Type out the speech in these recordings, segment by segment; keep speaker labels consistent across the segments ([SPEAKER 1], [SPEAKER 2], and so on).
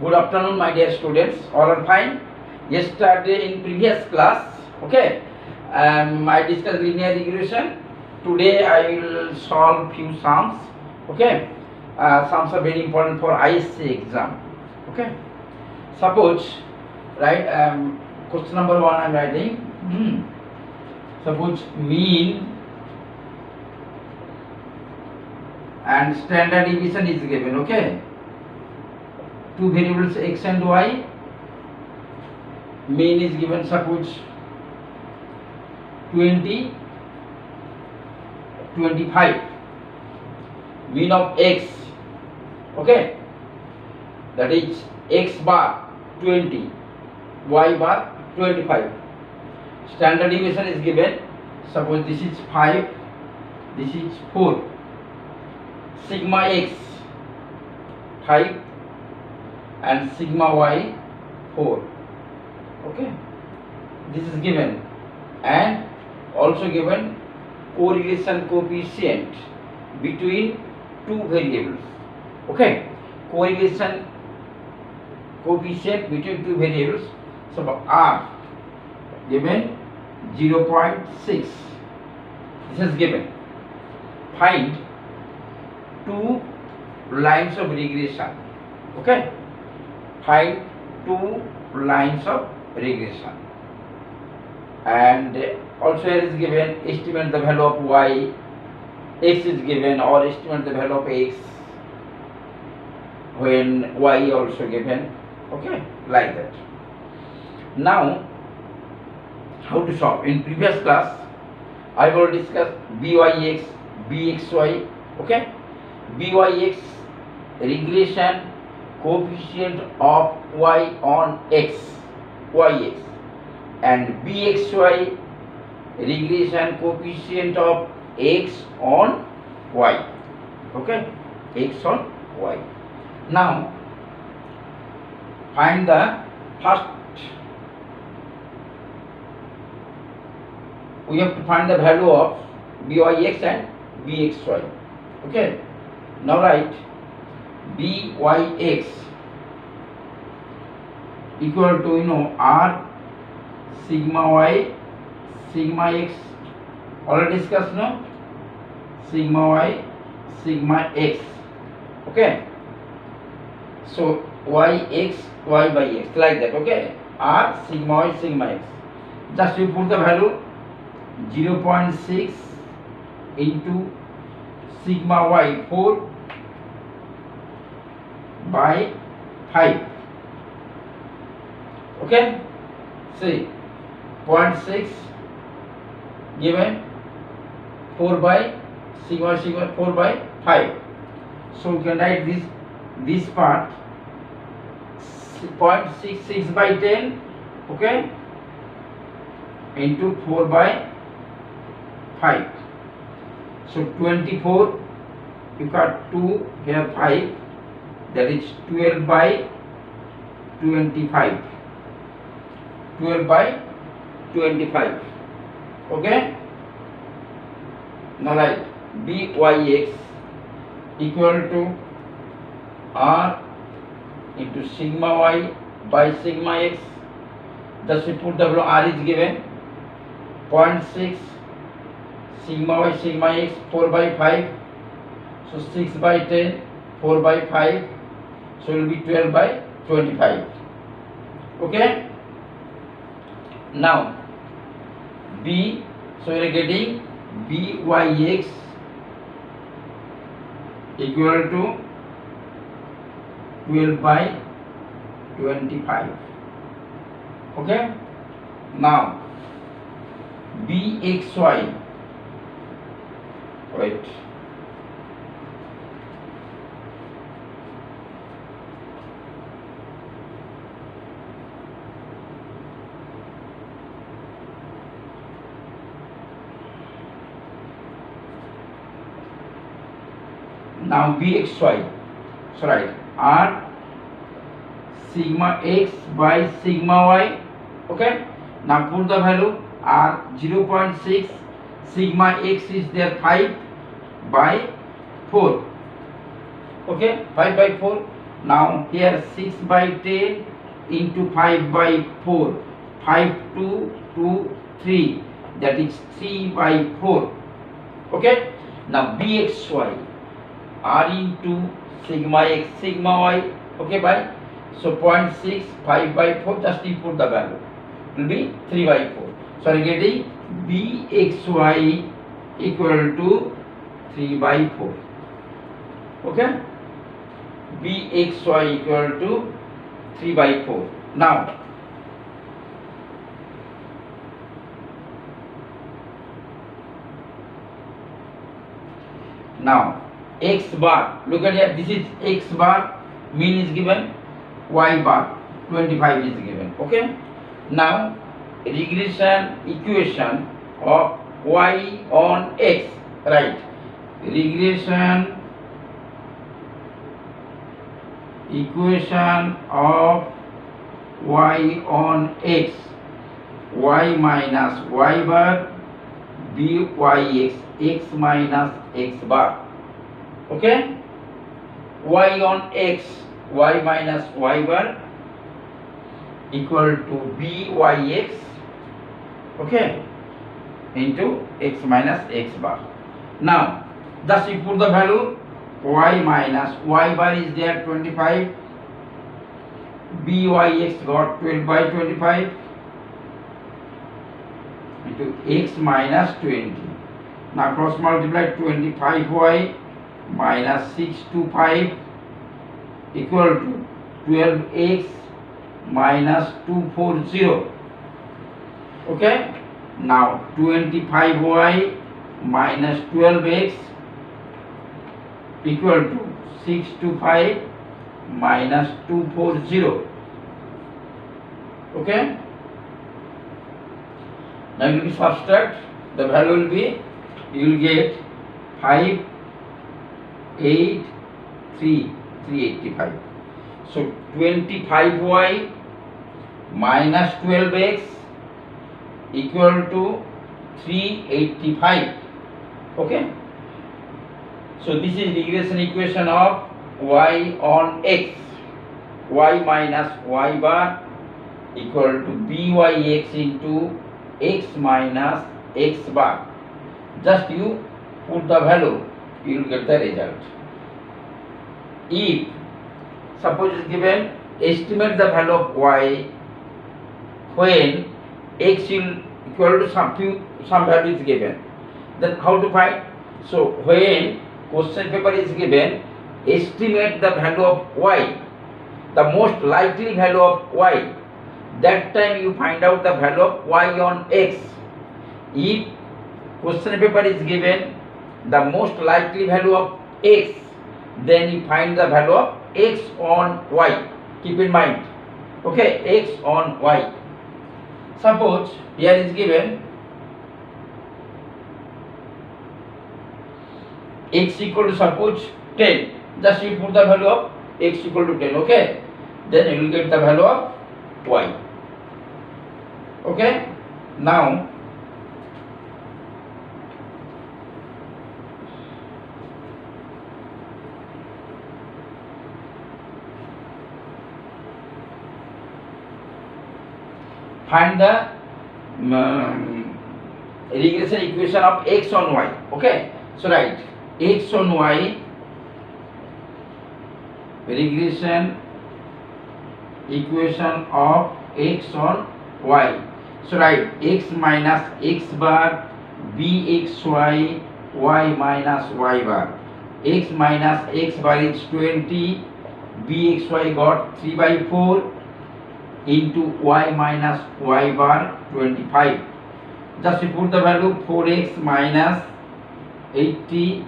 [SPEAKER 1] Good afternoon, my dear students. All are fine. Yesterday in previous class, okay, I discussed linear regression. Today I will solve few sums. Okay, sums are very important for ISC exam. Okay, suppose, right? Question number 1 I am writing. Suppose mean and standard deviation is given. Okay. Two variables x and y, mean is given, suppose 20, 25, mean of x, okay, that is x bar 20, y bar 25. Standard deviation is given, suppose this is 5, this is 4, sigma x 5 and sigma y 4. Okay, this is given, and also given correlation coefficient between two variables. Okay, correlation coefficient between two variables. So r given 0.6. This is given. Find two lines of regression. Okay, find two lines of regression, and also here is given estimate the value of y, x is given, or estimate the value of x when y also given. Okay, like that. Now how to solve? In previous class I will discuss byx, bxy. Okay, byx regression coefficient of y on x, yx, and bxy regression coefficient of x on y. Okay, x on y. Now find the first, we have to find the value of byx and bxy. Okay, now write byx equal to r sigma y sigma x, already discussed, no? Sigma y sigma x. Okay, so yx y by x, like that. Okay, r sigma y sigma x. Just you put the value 0.6 into sigma y 4 by 5. Okay, see 0.6 given 4 by sigma 4 by 5. So we can write this part 0.66 by 10. Okay, into 4 by 5. So 24, you got 2 here 5, that is 12 by 25. 12 by 25. Okay, now write byx equal to r into sigma y by sigma x. Thus we put the value, r is given 0.6 sigma y sigma x 4 by 5, so 6 by 10, 4 by 5, so it will be 12 by 25. Okay, now b, so we are getting byx equal to 12 by 25. Okay, now bxy, wait, now bxy, so right, r sigma x by sigma y. Okay, now put the value, r 0.6, sigma x is there 5 by 4. Okay, 5 by 4, Now here 6 by 10 into 5 by 4. 5 2 3, that is 3 by 4. Okay. Now bxy r into sigma x sigma y. Okay, by so 0.6 5 by 4, just you put the value, it will be 3 by 4. So I am getting bxy equal to 3 by 4. Okay, bxy equal to 3 by 4. Now x bar, look at here, this is x bar, mean is given, y bar 25 is given. Okay, now regression equation of y on x, right? Regression equation of y on x, y minus y bar byx, x minus x bar. Okay, y on x, y minus y bar equal to byx, okay, into x minus x bar. Now thus you put the value, y minus y bar is there 25, byx got 12 by 25 into x minus 20. Now cross multiply, 25y minus 625 equal to 12x minus 240. Okay, now 25y minus 12x equal to 625 minus 240. Okay, now you will subtract, the value will be, you will get 385. So 25y minus 12x equal to 385. Okay, so this is regression equation of y on x, y minus y bar equal to byx into x minus x bar. Just you put the value, you will get the result. If suppose is given, estimate the value of y when x will equal to some value is given, then how to find? So when question paper is given, estimate the value of y, the most likely value of y, that time you find out the value of y on x. If question paper is given the most likely value of x, then you find the value of x on y. Keep in mind, okay, x on y. Suppose here is given x equal to suppose 10, just you put the value of x equal to 10. Okay, then you will get the value of y. Okay, now find the regression equation of x on y. Okay, so write x on y, regression equation of x on y. So write x minus x bar bxy, y minus y bar. X minus x bar is 20, bxy got 3 by 4 into y minus y bar 25. Just you put the value, 4x minus 80,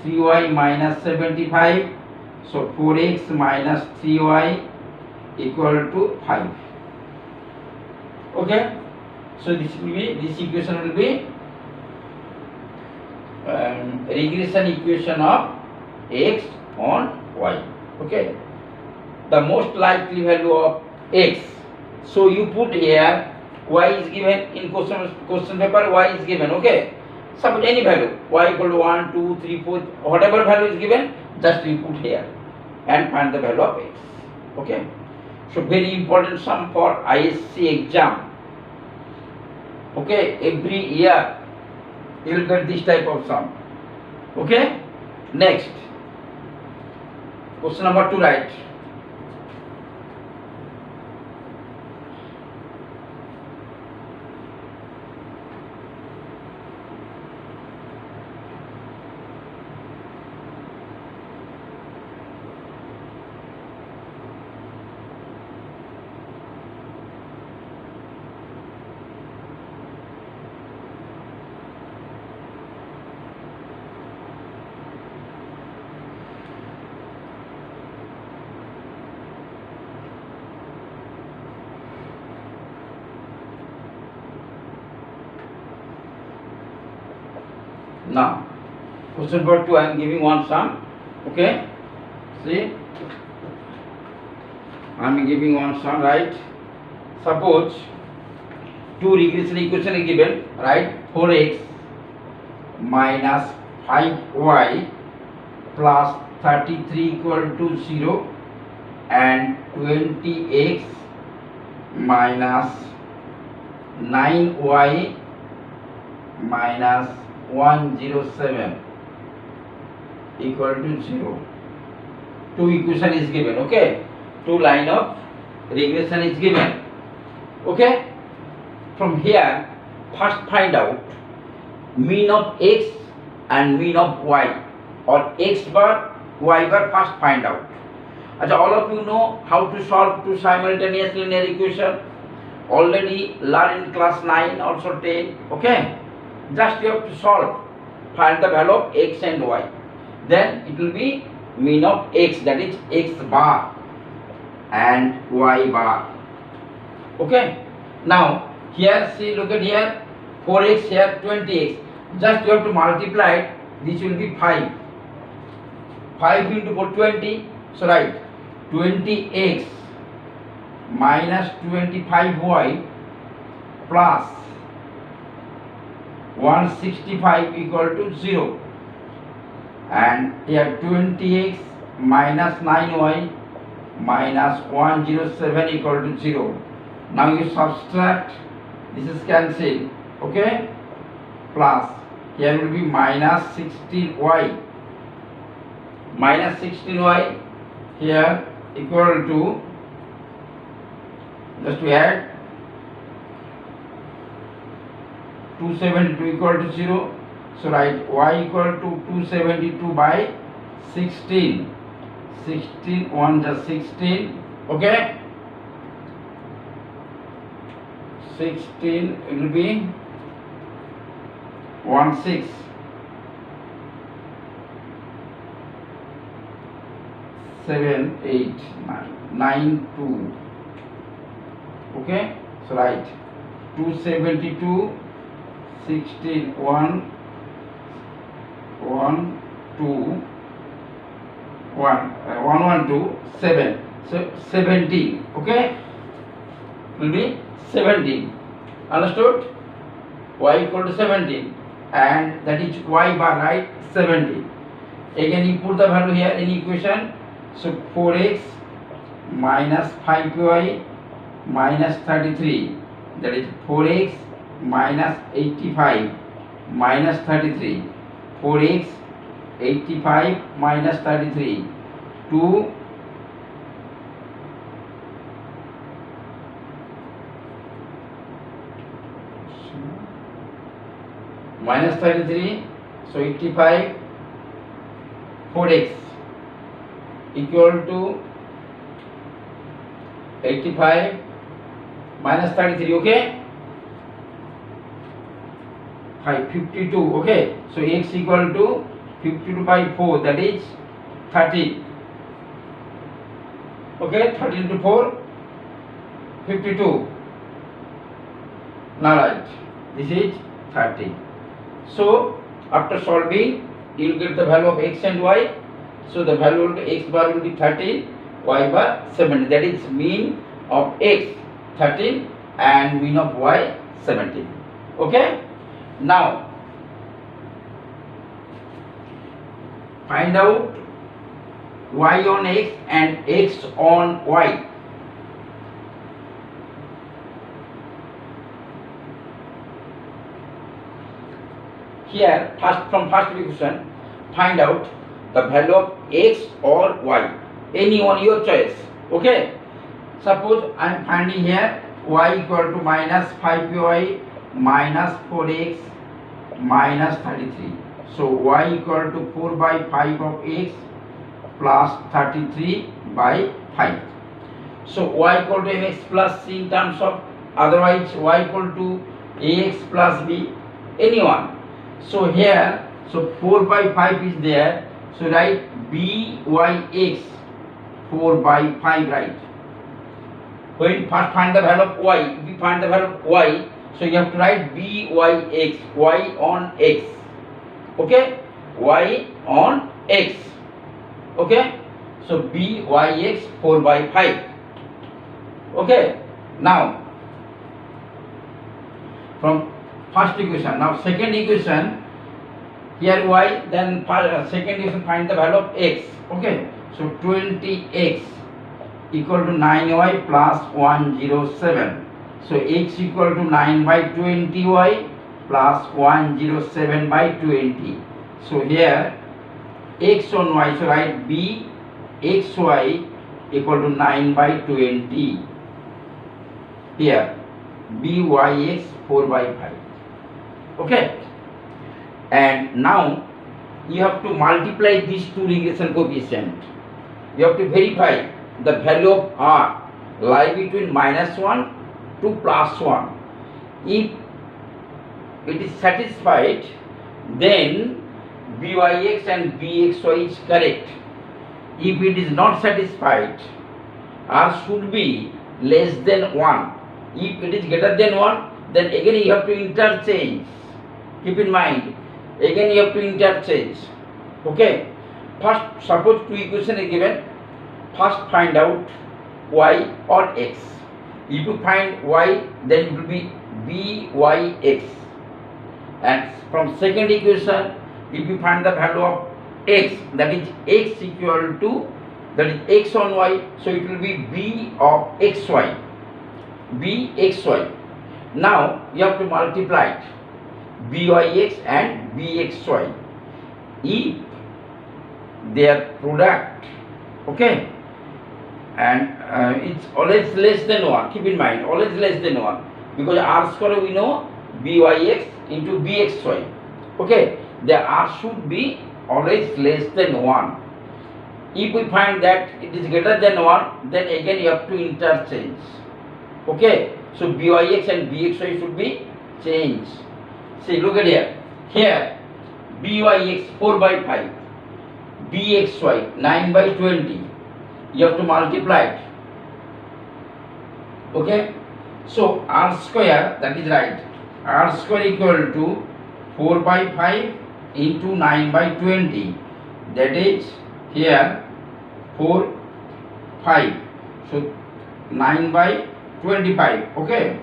[SPEAKER 1] 3y minus 75. So 4x minus 3y equal to 5. Okay, so this equation will be regression equation of x on y. Okay, the most likely value of x. So you put here y is given in question paper, y is given. Okay, suppose any value, y equal to 1 2 3 4, whatever value is given, just you put here. and find the value of x. Okay, so very important sum for ISC exam. Okay, every year you will get this type of sum. Okay, next question number 2, right? Now, question number 2, I am giving one sum. Okay, see, I am giving one sum, right? Suppose two regression equation is given, right? 4x minus 5y plus 33 equal to 0 and 20x minus 9y minus 107 equal to 0. Two equation is given. Okay, two line of regression is given. Okay, from here first find out mean of x and mean of y, or x bar y bar. First find out. All of you know how to solve two simultaneous linear equation. Already learned in class 9, also 10. Okay, just you have to solve, find the value of x and y, then it will be mean of x, that is x bar and y bar. Okay, now here see, look at here, 4x, here 20x, just you have to multiply it. This will be 5 into 4, 20. So write 20x minus 25y plus 165 equal to 0, and here 20x minus 9y minus 107 equal to 0. Now you subtract, this is cancelled. Okay, plus here will be minus 16y here equal to, just to add, 272 equal to 0. So write y equal to 272 by 16. 16 1 just 16. Okay, 16 it will be 16 7 8 9 9 2. Okay, so write 272 16 1 1 2 112 7, so 17. Okay, will be 17. Understood? Y equal to 17, and that is y bar, right? 17. Again you put the value here in equation. So 4x minus 5y minus 33, that is 4x minus 85 minus 33, 4x 85 minus 33, 2 minus 33, so 85, 4x equal to 85 minus 33. Okay, 52. Okay, so x equal to 52 by 4, that is 30. Okay, 30 into 4, 52. Now write, this is 30. So after solving, you will get the value of x and y. So the value will be, x bar will be 13, y bar 17. That is mean of x 13 and mean of y 17. Okay. Now find out y on x and x on y. Here, from first equation, find out the value of x or y, any one your choice. Okay, suppose I am finding here y equal to minus 5y minus 4x minus 33. So y equal to 4 by 5 of x plus 33 by 5. So y equal to mx plus c in terms of, otherwise y equal to ax plus b, anyone. So here, so 4 by 5 is there, so write byx 4 by 5, right? When first find the value of y, we find the value of y, so you have to write byx, y on x. Okay, y on x. Okay, so byx 4 by 5. Okay, now from first equation, now second equation, here y, then second equation find the value of x. Okay, so 20x equal to 9y plus 107. So x equal to 9 by 20y plus 107 by 20. So here x on y, so write b xy equal to 9 by 20. Here byx 4 by 5. Okay, and now you have to multiply these two regression coefficients. You have to verify the value of r lie between -1 to +1. If it is satisfied, then byx and bxy is correct. If it is not satisfied, r should be less than 1. If it is greater than 1, then again you have to interchange. Keep in mind, again you have to interchange. Okay, first suppose two equations are given. First find out y or x. If you find y, then it will be byx. And from second equation, if you find the value of x, that is x equal to, that is x on y, so it will be b of xy. bxy. Now you have to multiply it, byx and bxy. If their product, okay, and it's always less than 1. Keep in mind, always less than 1, because r square we know byx into bxy. Okay, the r should be always less than 1. If we find that it is greater than 1, then again you have to interchange. Okay, so byx and bxy should be changed. See, look at here. Here byx 4 by 5, bxy 9 by 20. You have to multiply it. Okay, so r square, that is right, r square equal to 4 by 5 into 9 by 20, that is here 4 5, so 9 by 25. Okay,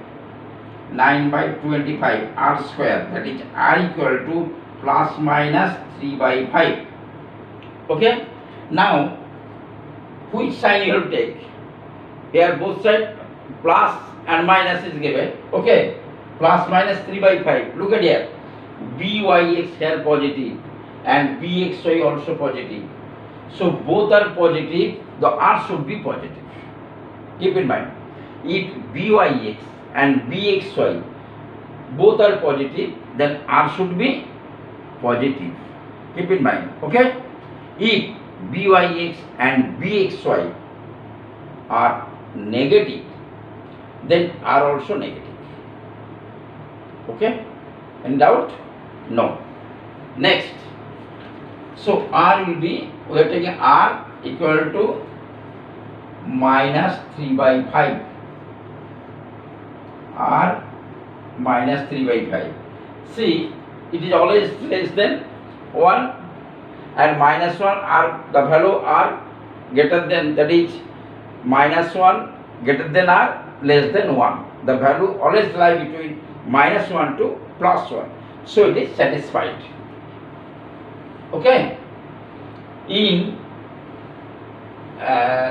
[SPEAKER 1] 9 by 25 r square, that is r equal to plus minus 3 by 5. Okay, now which sign you will take? Here both sides plus and minus is given. Okay, plus minus 3 by 5. Look at here, byx here positive and bxy also positive. So both are positive, the r should be positive. Keep in mind, if byx and bxy both are positive, then r should be positive. Keep in mind. Okay, if byx and bxy are negative, then r also negative. Okay, any doubt? No. Next, so r will be, we are taking r equal to minus 3 by 5. R minus 3 by 5. See, it is always less than 1, and minus 1 are the value are greater than, that is minus 1 greater than r less than 1. The value always lie between minus 1 to plus 1. So it is satisfied. Okay. In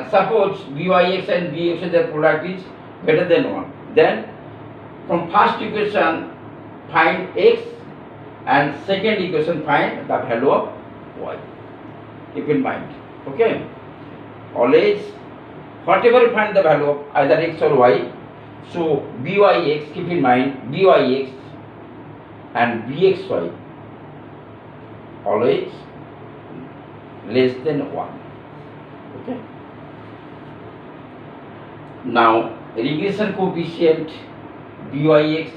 [SPEAKER 1] suppose byx and bx their product is greater than 1, then from first equation find x and second equation find the value of y. Keep in mind, okay? Always whatever you find the value of either x or y, so byx, keep in mind byx and bxy always less than 1, okay? Now regression coefficient byx,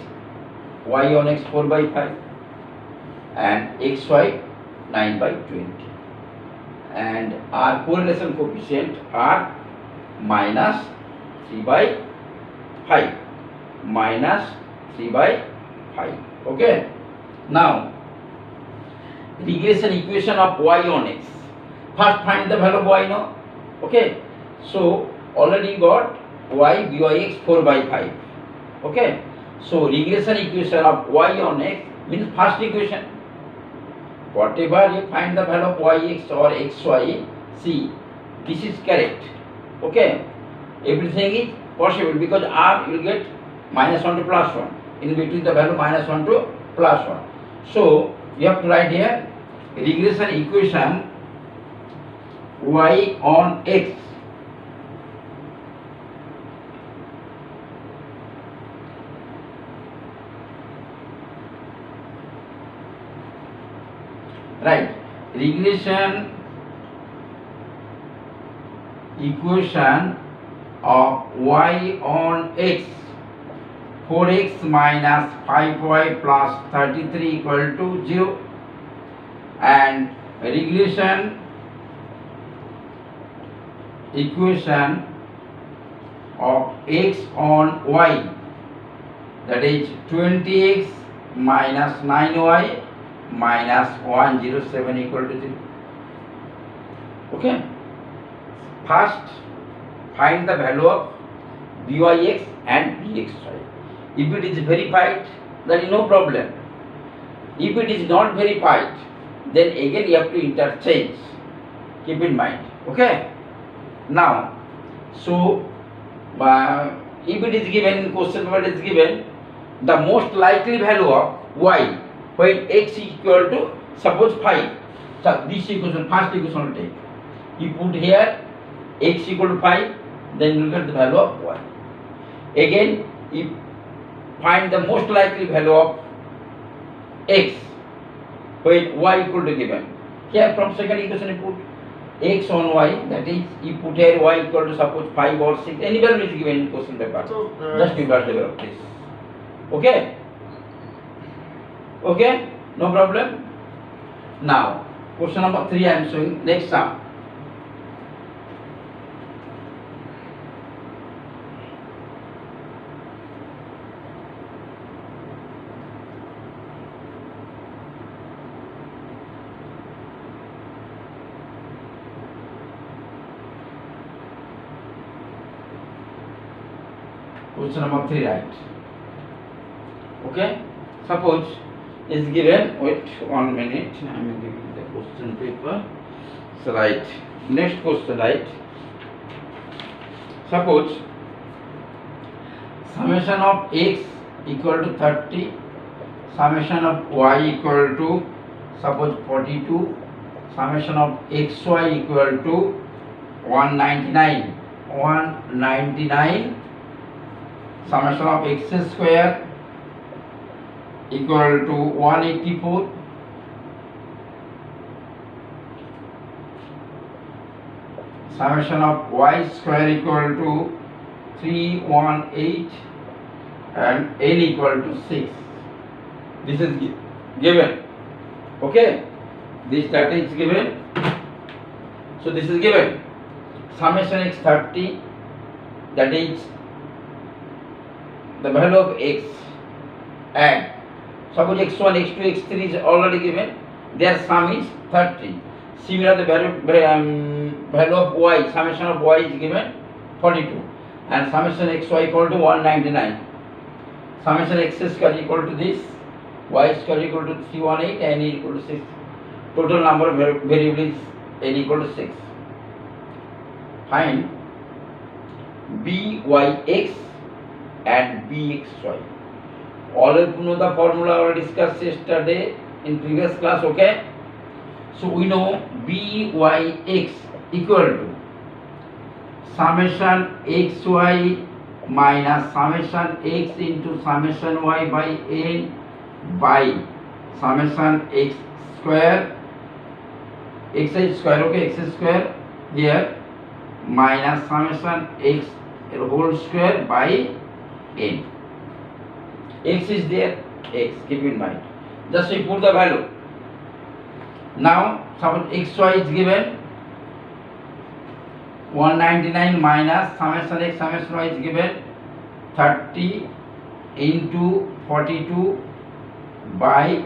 [SPEAKER 1] y on x 4 by 5 and xy 9 by 20, and our correlation coefficient are minus 3 by 5, minus 3 by 5, okay? Now regression equation of y on x, first find the value of y, no, okay? So already got y byx 4 by 5, okay? So regression equation of y on x means first equation. Whatever you find the value of yx or xy, see, this is correct, okay? Everything is possible because r will get minus 1 to plus 1, in between the value minus 1 to plus 1. So you have to write here regression equation y on x right, regression equation of y on x, 4x minus 5y plus 33 equal to 0, and regression equation of x on y, that is 20x minus 9y minus 107 equal to 0, okay? First find the value of byx and bxy. If it is verified, then is no problem. If it is not verified, then again you have to interchange. Keep in mind, okay? Now, so if it is given in question, what is given, the most likely value of y when x is equal to suppose 5. So this equation, first equation will take. You put here x equal to 5, then you get the value of y. Again, you find the most likely value of x when y equal to given. Here from second equation you put x on y, that is you put here y equal to suppose 5 or 6, any value is given in question paper. So, just you got the value of this. Okay? Okay? No problem? Now, question number 3 I am showing. Next sum. Question number 3, right? Okay? Suppose is given, wait 1 minute, I am giving the question paper. So right, next question, right? Suppose summation of x equal to 30, summation of y equal to suppose 42, summation of xy equal to 199, summation of x square equal to 184, summation of y square equal to 318, and n equal to 6. This is given. Okay, this data is given. So this is given. Summation x 30, that is the value of x, and suppose x1, x2, x3 is already given, their sum is 30. Similar, the value of y, summation of y is given 42, and summation xy equal to 199. Summation x square equal to this, y square equal to 318, and n equal to 6. Total number of variables n equal to 6. find byx and bxy. Already know the formula already discussed yesterday in previous class. Okay, so we know byx equal to summation xy minus summation x into summation y by n by summation x square, x square, okay, x square here minus summation x whole square by n. X is there, x, keep in mind. Just we put the value. Now suppose xy is given 199 minus summation x summation y is given 30 into 42 by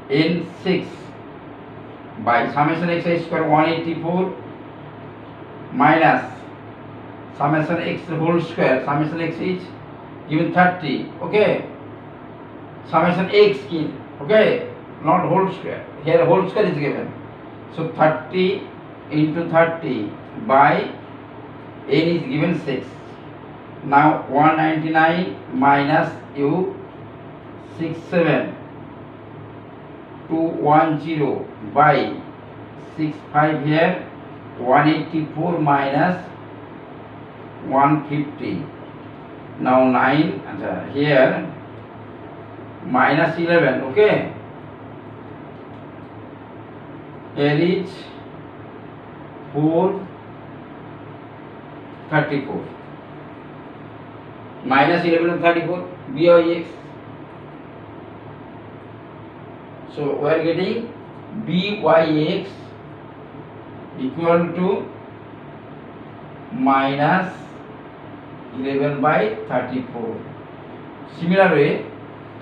[SPEAKER 1] n6 by summation x square 184 minus summation x whole square, summation x is given 30, okay, summation x in, okay, not whole square, here whole square is given, so 30 into 30 by n is given 6. Now 199 minus u 67 210 by 65 here 184 minus 150. Now 9 here minus 11, okay, here is 434 minus 11 and 34 byx. So we are getting byx equal to minus 11 by 34. Similar way,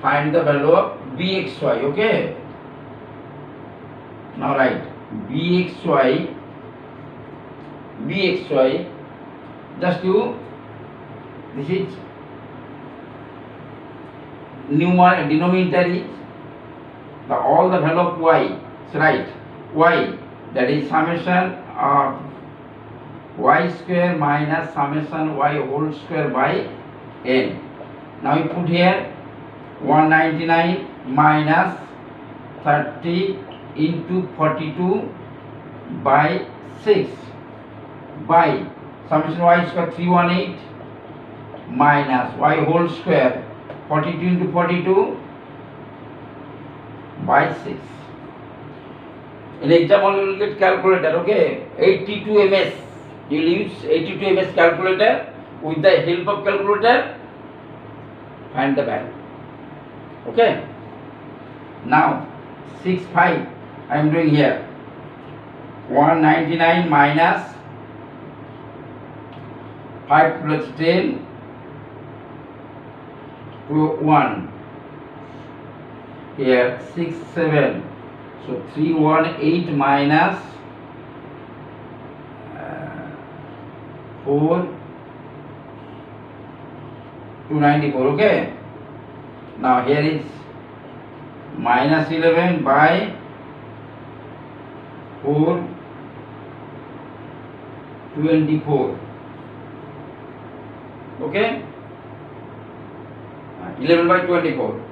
[SPEAKER 1] find the value of bxy, okay. Now write bxy, just you, this is numerator, denominator is all the value of y, so write y, that is summation of y square minus summation y whole square by n. Now you put here 199 minus 30 into 42 by 6 by summation y square 318 minus y whole square 42 into 42 by 6. In exam only you will get calculator, okay, 82 ms. You will use 82 ms calculator. With the help of calculator, find the value, okay. Now 65 I am doing here, 199 minus 5 plus 10 to 1, here 6 7, so 318 minus 4 294, okay. Now here is minus 11 by 4 24, okay, 11 by 24.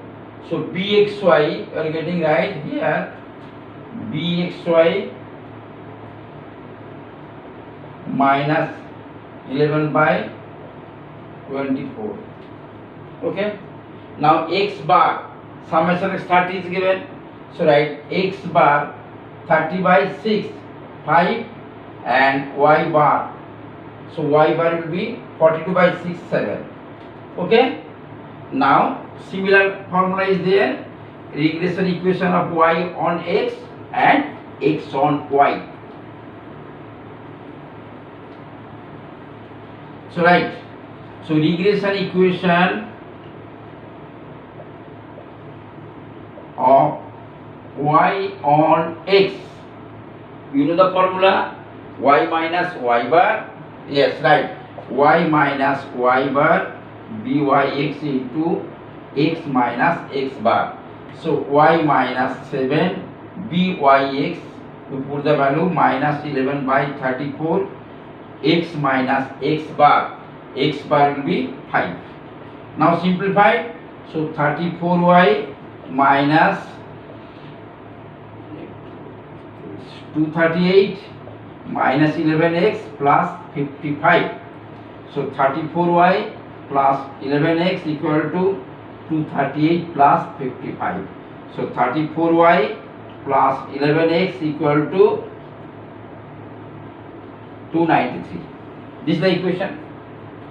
[SPEAKER 1] So bxy you are getting right here, bxy minus 11 by 24, okay. Now x bar, summation x 30 is given, so write x bar 30 by 6 5 and y bar, so y bar will be 42 by 6 7, okay. Now similar formula is there, regression equation of y on x and x on y. So right, so regression equation of y on x, you know the formula, y minus y bar, yes right, y minus y bar byx into x minus x bar. So y minus 7 byx, we put the value minus 11 by 34 x minus x bar. X bar will be 5. Now simplify. So 34y minus 238 minus 11x plus 55. So 34y plus 11x equal to 238 plus 55. So 34y plus 11x equal to 293. This is the equation.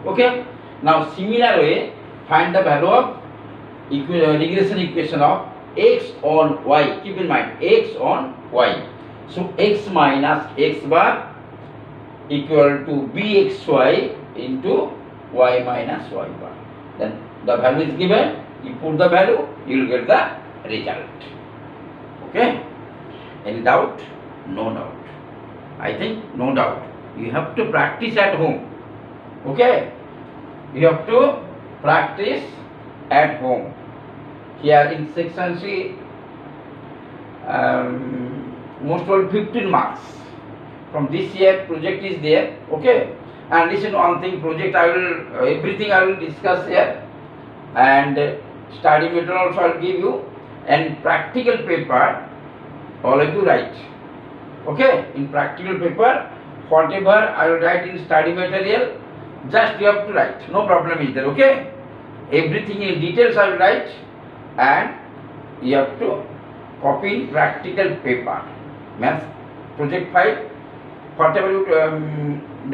[SPEAKER 1] Okay. Now similar way, find the value of regression equation of x on y. Keep in mind x on y. So x minus x bar equal to bxy into y minus y bar. Then the value is given. You put the value, you will get the result. Okay. Any doubt? No doubt. I think no doubt. You have to practice at home. Okay. You have to practice at home. Here in section C, most probably 15 marks. From this year, project is there. Okay. And listen one thing, project I will everything I will discuss here, and study material also I will give you, and practical paper all of you write. Okay. In practical paper, whatever I will write in study material, just you have to write. No problem is there. Okay. Everything in details I will write, and you have to copy practical paper. Maths project file, whatever you